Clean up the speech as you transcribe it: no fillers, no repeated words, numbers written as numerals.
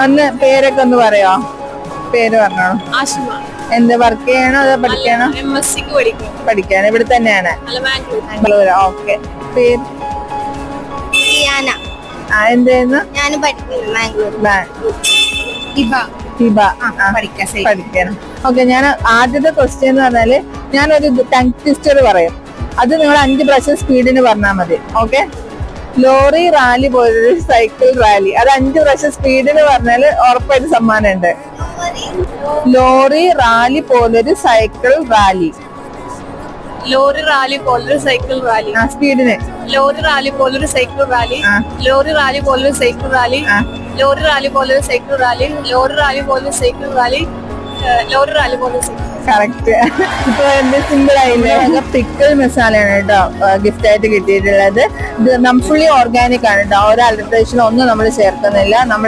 ഒന്ന് പേരൊക്കെ ഒന്ന് പറയോ? പേര് പറഞ്ഞോ. ആശുമ. എന്ത് വർക്ക് ചെയ്യണോ അതോ പഠിക്കണോ? MSc പഠിക്കാണ്. ഇവിടെ തന്നെയാണ്, ബാംഗ്ലൂർ. ഓക്കെ. പേര്? എന്തായിരുന്നു? പഠിക്കണം. ഓക്കെ. ഞാൻ ആദ്യത്തെ ക്വസ്റ്റ്യൻ എന്ന് പറഞ്ഞാല് ഞാനൊരു ടങ് ട്വിസ്റ്റർ പറയും. അത് നിങ്ങൾ 5 പ്രാവശ്യം സ്പീഡിന് പറഞ്ഞാൽ മതി. ഓക്കെ. ലോറി റാലി പോലൊരു സൈക്കിൾ റാലി. അത് 5 പ്രാവശ്യം സ്പീഡിന് പറഞ്ഞാല് ഉറപ്പായിട്ട് സമ്മാനം ഉണ്ട്. ലോറി റാലി പോലൊരു സൈക്കിൾ റാലി. ലോറി റാലി പോലൊരു സൈക്കിൾ റാലി. സ്പീഡിന്. ലോറി റാലി പോലൊരു സൈക്കിൾ റാലി. ലോറി റാലി പോലൊരു സൈക്കിൾ റാലി. ലോറി റാലി പോലൊരു സൈക്കിൾ റാലി. ലോറി റാലി പോലൊരു സൈക്കിൾ റാലി. ലോറി റാലി പോലൊരു സൈക്കിൾ. കറക്റ്റ്. ഇപ്പൊ എന്ത് സിമ്പിൾ ആയില്ലേ? പിക്കിൾ മസാലയാണ് കേട്ടോ ഗിഫ്റ്റ് ആയിട്ട് കിട്ടിയിട്ടുള്ളത്. ഇത് ഫുള്ളി ഓർഗാനിക് ആണ് കേട്ടോ. ഒരു അഡൽട്രേഷൻ ഒന്നും നമ്മൾ ചേർക്കുന്നില്ല. നമ്മൾ